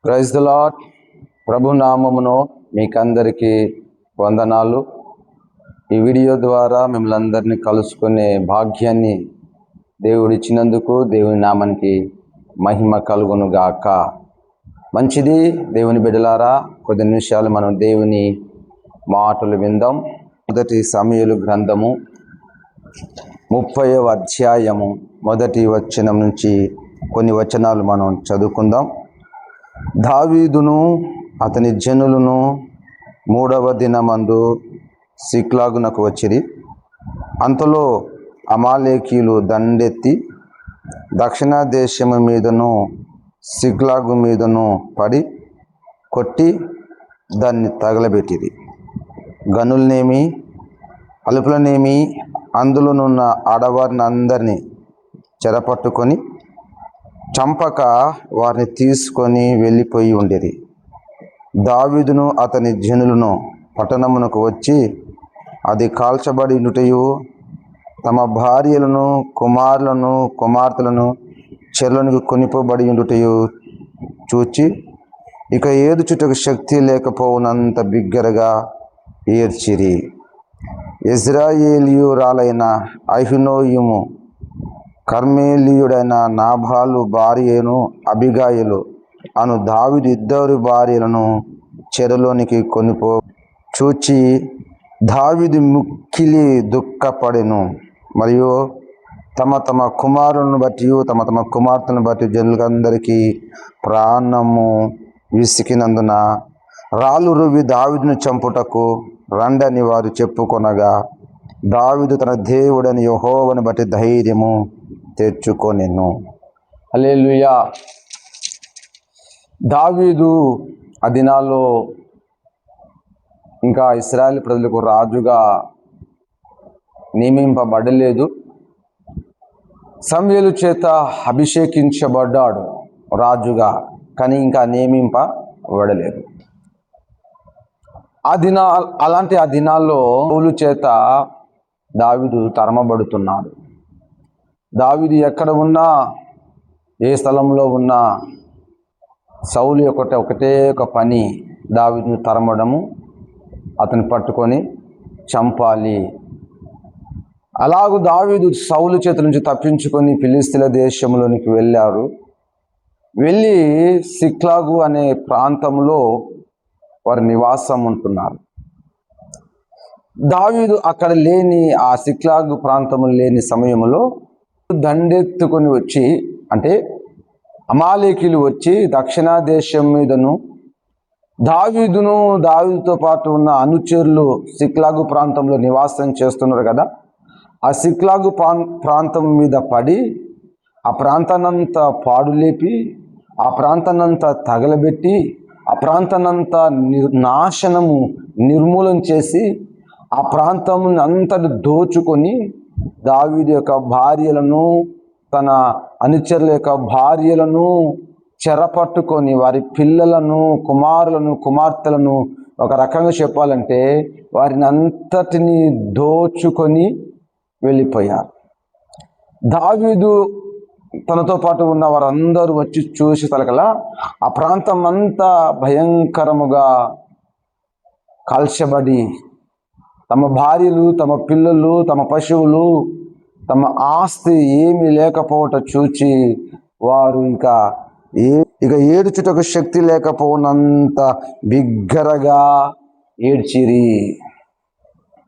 Praise the lord. ప్రభు నామమును మీకందరికీ వందనాలు. ఈ వీడియో ద్వారా మిమ్మల్ని అందరినీ కలుసుకునే భాగ్యాన్ని దేవుడు ఇచ్చినందుకు దేవుని నామానికి మహిమ కలుగును గాక. మంచిది దేవుని బిడ్డలారా, కొద్ది నిమిషాలు మనం దేవుని మాటలు విందాం. మొదటి సమూయేలు గ్రంథము 30వ అధ్యాయము మొదటి వచనం నుంచి కొన్ని వచనాలు మనం చదువుకుందాం. దావీదును అతని జనులను 3వ దినమందు సిక్లాగునకు వచ్చిరి. అంతలో అమాలేకీయులు దండెత్తి దక్షిణ దేశము మీదను సిక్లాగు మీదను పడి కొట్టి దాన్ని తగలబెట్టిరి. గనులనేమి అలుపులనేమి అందులోనున్న ఆడవారిని అందరినీ చెరపట్టుకొని చంపక వారిని తీసుకొని వెళ్ళిపోయి ఉండేది. దావీదును అతని జనులను పట్టణమునకు వచ్చి అది కాల్చబడి ఉండుటయు తమ భార్యలను కుమారులను కుమార్తెలను చెరలోనికి కొనిపోబడి ఉండుటయు చూచి ఇక ఏడ్చుటకు శక్తి లేకపోవునంత బిగ్గరగా ఏడ్చిరి. ఇశ్రాయేలీయురాలైన అహీనోయము కర్మేలీయుడైన నాబాలు భార్యను అబిగాయిలు అను దావీదు ఇద్దరు భార్యలను చెరలోనికి కొనిపో చూచి దావీదు మిక్కిలి దుఃఖపడెను. మరియు తమ తమ కుమారులను బట్టి తమ తమ కుమార్తెలను బట్టి జనులందరికీ ప్రాణము విసికినందున రాళ్ళు రువ్వి దావీదును చంపుటకు రండని వారు చెప్పుకొనగా దావీదు తన దేవుడని యెహోవాను బట్టి ధైర్యము తెచ్చుకొనెను. హల్లెలూయా. దావీదు ఆ దినాల్లో ఇంకా ఇశ్రాయేల్ ప్రజలకు రాజుగా నియమింపబడలేదు. సమూయేలు చేత అభిషేకించబడ్డాడు రాజుగా, కానీ ఇంకా నియమింపబడలేదు. అలాంటి ఆ దినాల్లో సౌలు చేత దావీదు తరమబడుతున్నాడు. దావీదు ఎక్కడ ఉన్నా, ఏ స్థలంలో ఉన్నా సౌలు ఒకటే ఒక పని, దావీదును తరమడము, అతను పట్టుకొని చంపాలి. అలాగూ దావీదు సౌలు చేత నుంచి తప్పించుకొని ఫిలిస్తీన్ల దేశంలోనికి వెళ్ళారు. వెళ్ళి సిక్లాగు అనే ప్రాంతంలో వారి నివాసం ఉంటున్నారు. దావీదు అక్కడ లేని, ఆ సిక్లాగు ప్రాంతంలో లేని సమయంలో దండెత్తుకొని వచ్చి, అంటే అమాలేకీయులు వచ్చి దక్షిణ దేశం మీదను దావీదుతో పాటు ఉన్న అనుచరులు సిక్లాగు ప్రాంతంలో నివాసం చేస్తున్నారు కదా, ఆ సిక్లాగు ప్రాంతం మీద పడి ఆ ప్రాంతాన్నంతా పాడులేపి, ఆ ప్రాంతాన్నంతా తగలబెట్టి, ఆ ప్రాంతాన్నంతా నిర్మూలన చేసి, ఆ ప్రాంతం అంతటి దోచుకొని దావీదు యొక్క భార్యలను, తన అనుచరుల యొక్క భార్యలను చెరపట్టుకొని వారి పిల్లలను, కుమారులను, కుమార్తెలను, ఒక రకంగా చెప్పాలంటే వారిని అంతటిని దోచుకొని వెళ్ళిపోయారు. దావీదు తనతో పాటు ఉన్న వారందరూ వచ్చి చూసి తలకలా ఆ ప్రాంతం అంతా భయంకరముగా కాల్చబడి, తమ భార్యలు, తమ పిల్లలు, తమ పశువులు, తమ ఆస్తి ఏమీ లేకపోవటం చూచి వారు ఇక ఏడ్చుటకు శక్తి లేకపోనంత బిగ్గరగా ఏడ్చిరి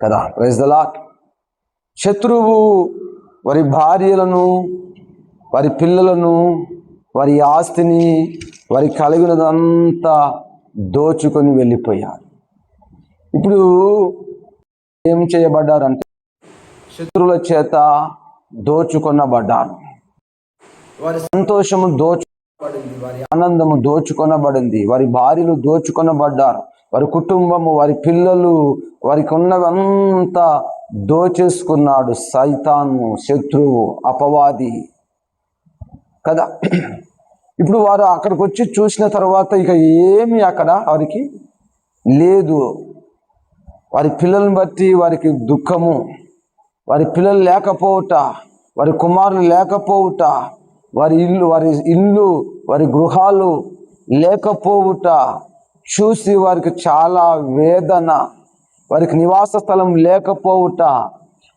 కదా. Praise the lord. శత్రువు వారి భార్యలను, వారి పిల్లలను, వారి ఆస్తిని, వారి కలిగినదంతా దోచుకొని వెళ్ళిపోయారు. ఇప్పుడు ఏం చేయబడ్డారంటే శత్రువుల చేత దోచుకొనబడ్డారు. వారి సంతోషము దోచుకొనబడింది, వారి ఆనందము దోచుకొనబడింది, వారి భార్యలు దోచుకొనబడ్డారు, వారి కుటుంబము, వారి పిల్లలు, వారికి ఉన్నవంతా దోచేసుకున్నాడు సైతాను, శత్రువు, అపవాది కదా. ఇప్పుడు వారు అక్కడికి వచ్చి చూసిన తర్వాత ఇక ఏమి అక్కడ వారికి లేదు. వారి పిల్లలను బట్టి వారికి దుఃఖము, వారి పిల్లలు లేకపోవుట, వారి కుమారులు లేకపోవుట, వారి ఇల్లు, వారి గృహాలు లేకపోవుట చూసి వారికి చాలా వేదన, వారికి నివాస స్థలం లేకపోవుట,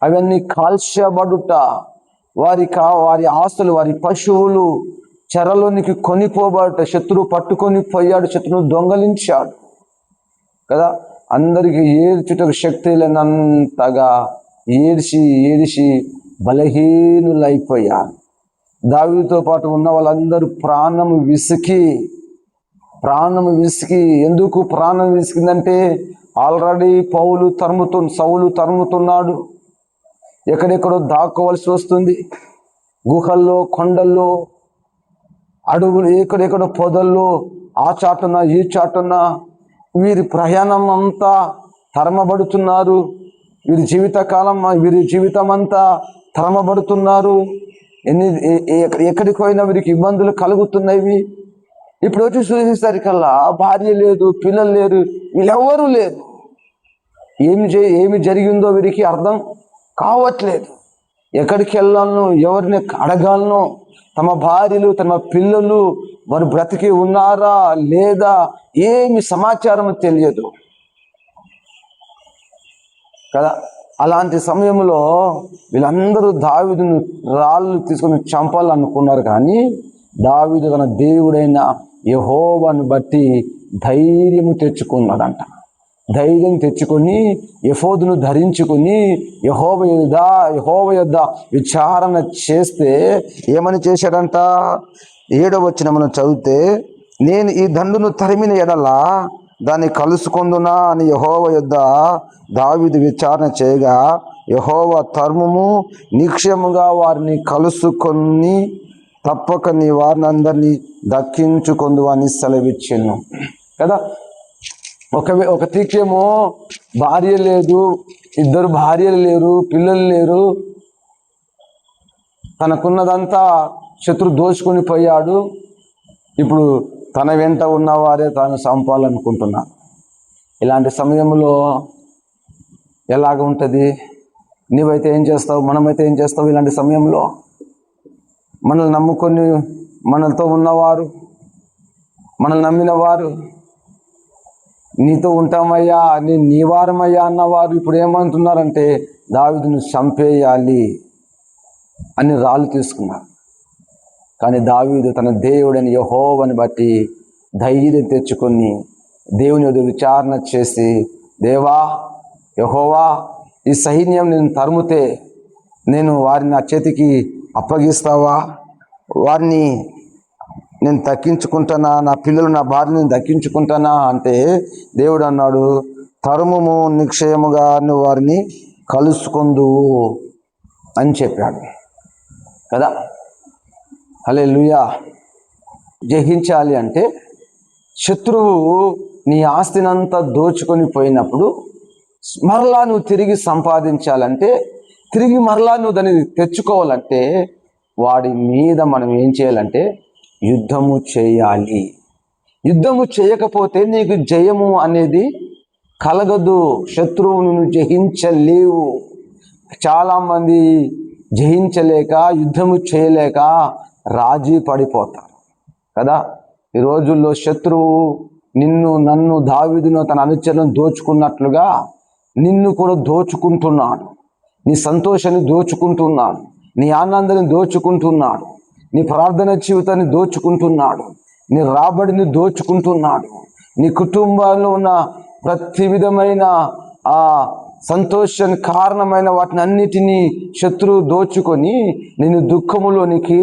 అవన్నీ కాల్చబడుట, వారి ఆస్తులు, వారి పశువులు చెరలోనికి కొనిపోబడుట, శత్రువు పట్టుకొని పోయాడు, శత్రువును దొంగలించాడు కదా. అందరికీ ఏడ్చుటకు శక్తి లేనంతగా ఏడిసి బలహీనులైపోయారు. దావీదుతో పాటు ఉన్న వాళ్ళందరూ ప్రాణము విసికి, ఎందుకు ప్రాణం విసికిందంటే ఆల్రెడీ సౌలు తరుముతున్నాడు. ఎక్కడెక్కడో దాక్కోవలసి వస్తుంది, గుహల్లో, కొండల్లో, అడుగులు, ఎక్కడెక్కడో పొదల్లో, ఆ చాటున ఈ చాటున వీరి ప్రయాణం అంతా తరమబడుతున్నారు. వీరి జీవితం అంతా తరమబడుతున్నారు. ఎక్కడికి పోయినా వీరికి ఇబ్బందులు కలుగుతున్నాయి. ఇప్పుడు వచ్చి చూసేసరికల్లా భార్య లేదు, పిల్లలు లేరు, వీళ్ళెవ్వరూ లేరు. ఏమి జరిగిందో వీరికి అర్థం కావట్లేదు. ఎక్కడికి వెళ్ళాలనో, ఎవరిని అడగాలనో, తమ భార్యలు, తమ పిల్లలు వారు బ్రతికి ఉన్నారా లేదా ఏమి సమాచారం తెలియదు కదా. అలాంటి సమయంలో వీళ్ళందరూ దావీదును రాళ్ళు తీసుకొని చంపాలనుకున్నారు. కానీ దావీదు తన దేవుడైన యెహోవాను బట్టి ధైర్యం తెచ్చుకున్నాడంట. ధైర్యం తెచ్చుకొని ఎఫోదును ధరించుకొని యెహోవా యొద్ద విచారణ చేస్తే ఏమని చేశాడంట? 7వ వచనమును చదివితే, నేను ఈ దండును తరిమిన ఎడల దాన్ని కలుసుకొందునా అని యెహోవా యొద్ద దావీదు విచారణ చేయగా, యెహోవా తరుముము, నిశ్చయముగా వారిని కలుసుకొని తప్పక నీ వారిని అందరినీ దక్కించుకొందు అని సెలవిచ్చెను కదా. ఒక తీర్చేమో భార్య లేదు, 2 భార్యలు లేరు, పిల్లలు లేరు, తనకున్నదంతా శత్రు దోచుకొని పోయాడు. ఇప్పుడు తన వెంట ఉన్నవారే తాను చంపాలనుకుంటున్నాడు. ఇలాంటి సమయంలో ఎలాగ ఉంటుంది? నీవైతే ఏం చేస్తావు? మనమైతే ఏం చేస్తావు? ఇలాంటి సమయంలో మనల్ని నమ్ముకొని మనతో ఉన్నవారు, మనల్ని నమ్మిన వారు, నీతో ఉంటామయ్యా, నేను నీ వారమయ్యా అన్నవారు ఇప్పుడు ఏమంటున్నారంటే దావీదును చంపేయాలి అని రాళ్ళు తీసుకున్నారు. కానీ దావీదు తన దేవుడని యెహోవాని బట్టి ధైర్యం తెచ్చుకొని దేవుని యొద్ద విచారణ చేసి, దేవా యెహోవా, ఈ సైన్యం నేను తరుముతే నేను వారిని నా చేతికి అప్పగిస్తావా? వారిని నేను దక్కించుకుంటానా? నా పిల్లలు, నా భార్యని దక్కించుకుంటానా అంటే దేవుడు అన్నాడు, తరుముము, నిశ్చయముగా నువ్వు వారిని కలుసుకొందువు అని చెప్పాడు కదా. హల్లెలూయా. జయించాలి అంటే శత్రువు నీ ఆస్తినంతా దోచుకొని పోయినప్పుడు మరలా నువ్వు తిరిగి సంపాదించాలంటే, తిరిగి మరలా నువ్వు దాన్ని తెచ్చుకోవాలంటే వాడి మీద మనం ఏం చేయాలంటే యుద్ధము చేయాలి. యుద్ధము చేయకపోతే నీకు జయము అనేది కలగదు. శత్రువును జయించలేవు. చాలామంది జయించలేక, యుద్ధము చేయలేక రాజీ పడిపోతారు కదా. ఈ రోజుల్లో శత్రువు నిన్ను, నన్ను, దావీదును, తన అనుచరులను దోచుకున్నట్లుగా నిన్ను కూడా దోచుకుంటున్నాడు. నీ సంతోషాన్ని దోచుకుంటున్నాడు, నీ ఆనందాన్ని దోచుకుంటున్నాడు, నీ ప్రార్థన జీవితాన్ని దోచుకుంటున్నాడు, నీ రాబడిని దోచుకుంటున్నాడు. నీ కుటుంబంలో ఉన్న ప్రతి విధమైన ఆ సంతోషానికి కారణమైన వాటిని అన్నిటినీ శత్రువు దోచుకొని నేను దుఃఖములోనికి,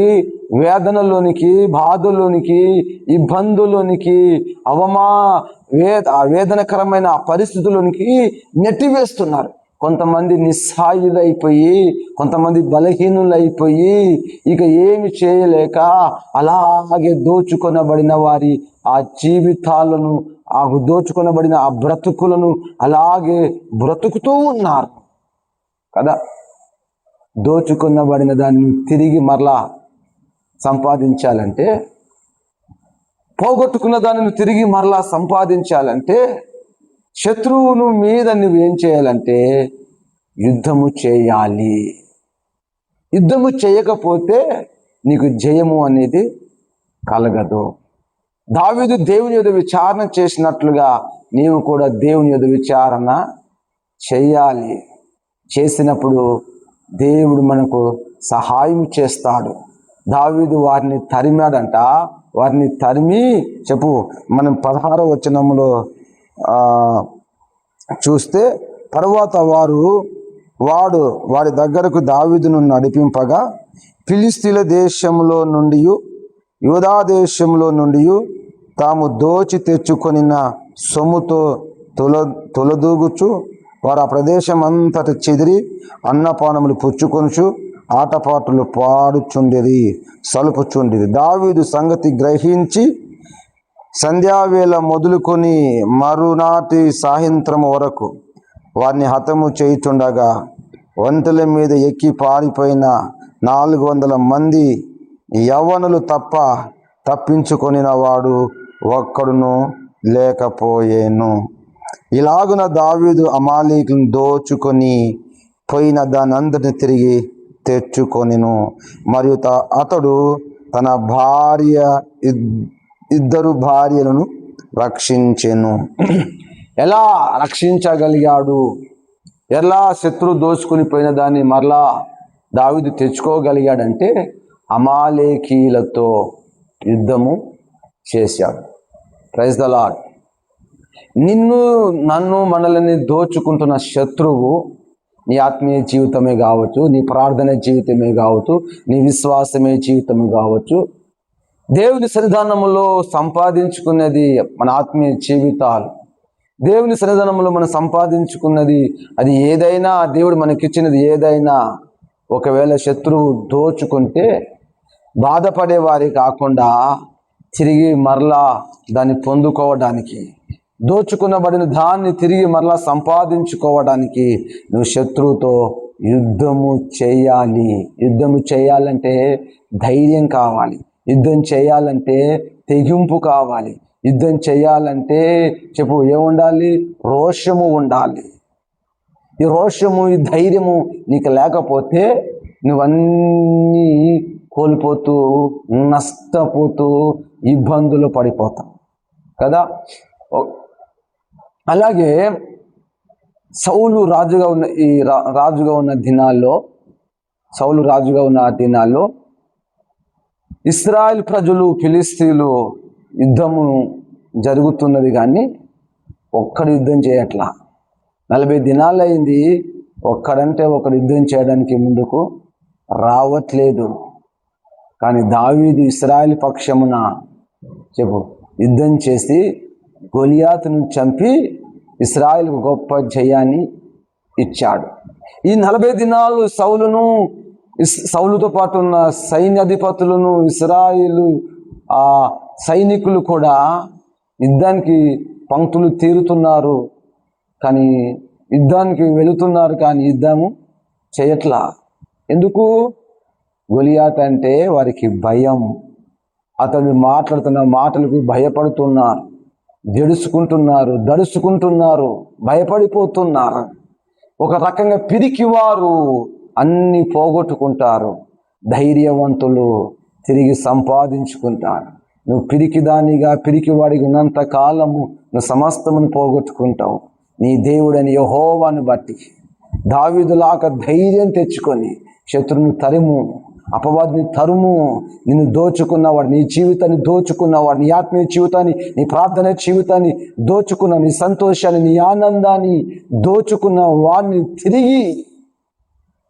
వేదనలోనికి, బాధలోనికి, ఇబ్బందులోనికి, వేదనకరమైన పరిస్థితుల్లోనికి నెట్టివేస్తున్నారు. కొంతమంది నిస్సాయులైపోయి, కొంతమంది బలహీనులైపోయి ఇక ఏమి చేయలేక అలాగే దోచుకొనబడిన వారి ఆ జీవితాలను, ఆ దోచుకొనబడిన ఆ బ్రతుకులను అలాగే బ్రతుకుతూ ఉన్నారు కదా. దోచుకొనబడిన దాన్ని తిరిగి మరలా సంపాదించాలంటే, పోగొట్టుకున్న దానిని తిరిగి మరలా సంపాదించాలంటే, శత్రువును మీద నువ్వు ఏం చేయాలంటే యుద్ధము చేయాలి. యుద్ధము చేయకపోతే నీకు జయము అనేది కలగదు. దావీదు దేవుని యొద్ద విచారణ చేసినట్లుగా నీవు కూడా దేవుని యొద్ద విచారణ చేయాలి. చేసినప్పుడు దేవుడు మనకు సహాయం చేస్తాడు. దావీదు వారిని తరిమాడంట. వారిని తరిమి చెప్పు, మనం 16వ వచనంలో చూస్తే, తరువాత వారి దగ్గరకు దావీదును నడిపింపగా ఫిలిష్తీయుల దేశంలో నుండి యూదా దేశంలో నుండి తాము దోచి తెచ్చుకొనిన సొమ్ముతో తొలదూగుచు వారు ఆ ప్రదేశం అంతటి చెదిరి అన్నపానములు పుచ్చుకొనుచు ఆటపాటలు పాడుచుండేది, సలుపుచుండేది. దావీదు సంగతి గ్రహించి సంధ్యావేళ మొదలుకొని మరునాటి సాయంత్రం వరకు వారిని హతము చేయుచుండగా వంతెల మీద ఎక్కి పారిపోయిన 400 మంది యవ్వనులు తప్పించుకొనిన వాడు ఒక్కడును లేకపోయేను. ఇలాగున దావీదు అమాలేకులను దోచుకొని పోయిన దాని అందరిని తిరిగి తెచ్చుకొనిను. మరియు అతడు తన ఇద్దరు భార్యలను రక్షించెను. ఎలా రక్షించగలిగాడు? ఎలా శత్రువు దోచుకుని పోయిన దాన్ని మరలా దావీదు తెచ్చుకోగలిగాడంటే అమాలేకీలతో యుద్ధము చేశాడు. Praise the lord. నన్ను మనల్ని దోచుకుంటున్న శత్రువు నీ ఆత్మీయ జీవితమే కావచ్చు, నీ ప్రార్థన జీవితమే కావచ్చు, నీ విశ్వాసమే జీవితమే కావచ్చు, దేవుని సన్నిధానములో సంపాదించుకున్నది మన ఆత్మీయ జీవితాలు. దేవుని సన్నిధానంలో మనం సంపాదించుకున్నది అది ఏదైనా, దేవుడు మనకిచ్చినది ఏదైనా ఒకవేళ శత్రువు దోచుకుంటే బాధపడేవారి కాకుండా తిరిగి మరలా దాన్ని పొందుకోవడానికి, దోచుకునబడిన దాన్ని తిరిగి మరలా సంపాదించుకోవడానికి నువ్వు శత్రువుతో యుద్ధము చేయాలి. యుద్ధము చేయాలంటే ధైర్యం కావాలి. యుద్ధం చేయాలంటే తెగింపు కావాలి. యుద్ధం చేయాలంటే చెప్పు ఏముండాలి? రోషము ఉండాలి. ఈ రోషము, ఈ ధైర్యము నీకు లేకపోతే నువ్వన్నీ కోల్పోతూ, నష్టపోతూ, ఇబ్బందులు పడిపోతావు కదా. అలాగే సౌలు రాజుగా ఉన్న దినాల్లో ఇశ్రాయేల్ ప్రజలు ఫిలిష్తీయులు యుద్ధము జరుగుతున్నది, కానీ ఒక్కడు యుద్ధం చేయట్లా. 40 దినాలు అయింది, ఒక్కడంటే ఒకడు యుద్ధం చేయడానికి ముందుకు రావట్లేదు. కానీ దావీదు ఇశ్రాయేల్ పక్షమున యుద్ధం చేసి గొలియాతును చంపి ఇశ్రాయేలుకు గొప్ప జయాన్ని ఇచ్చాడు. ఈ 40 దినాలు సౌలుతో పాటు ఉన్న సైన్యాధిపతులను, ఇశ్రాయేలు సైనికులు కూడా యుద్ధానికి పంక్తులు తీరుతున్నారు, కానీ యుద్ధానికి వెళుతున్నారు, కానీ యుద్ధము చేయట్లా. ఎందుకు? గొలియాత్ అంటే వారికి భయం. అతను మాట్లాడుతున్న మాటలకు భయపడుతున్నారు, దడుచుకుంటున్నారు, భయపడిపోతున్నారు. ఒక రకంగా పిరికివారు అన్ని పోగొట్టుకుంటారు, ధైర్యవంతులు తిరిగి సంపాదించుకుంటారు. నువ్వు పిరికివాడిగా ఉన్నంత కాలము నువ్వు సమస్తమును పోగొట్టుకుంటావు. నీ దేవుడని యెహోవాను బట్టి దావీదులాగా ధైర్యం తెచ్చుకొని శత్రువుని తరుము, అపవాదిని తరుము. నిన్ను దోచుకున్నవాడు, నీ జీవితాన్ని దోచుకున్నవాడు, నీ ఆత్మీయ జీవితాన్ని, నీ ప్రార్థన జీవితాన్ని దోచుకున్న, నీ సంతోషాన్ని, నీ ఆనందాన్ని దోచుకున్న వాడిని తిరిగి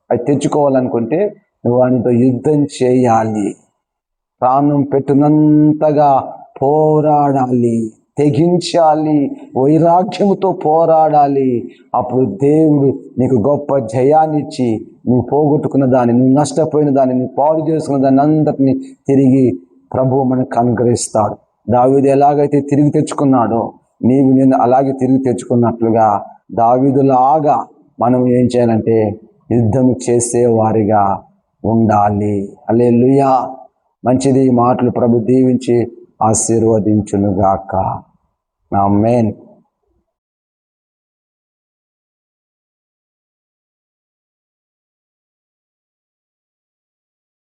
అది తెచ్చుకోవాలనుకుంటే నువ్వు వానితో యుద్ధం చేయాలి. ప్రాణం పెట్టినంతగా పోరాడాలి, తెగించాలి, వైరాగ్యముతో పోరాడాలి. అప్పుడు దేవుడు నీకు గొప్ప జయాన్నిచ్చి నువ్వు పోగొట్టుకున్న దాన్ని, నువ్వు నష్టపోయిన దాన్ని, నువ్వు పాడు చేసుకున్న దాన్ని అంతటిని తిరిగి ప్రభువు మనకు అనుగ్రహిస్తాడు. దావీదు ఎలాగైతే తిరిగి తెచ్చుకున్నాడో నేను అలాగే తిరిగి తెచ్చుకున్నట్లుగా దావీదులాగా మనం ఏం చేయాలంటే యుద్ధం చేసేవారిగా ఉండాలి. హల్లెలూయా. మంచిది. ఈ మాటలు ప్రభు దీవించి ఆశీర్వదించునుగాక. ఆమేన్.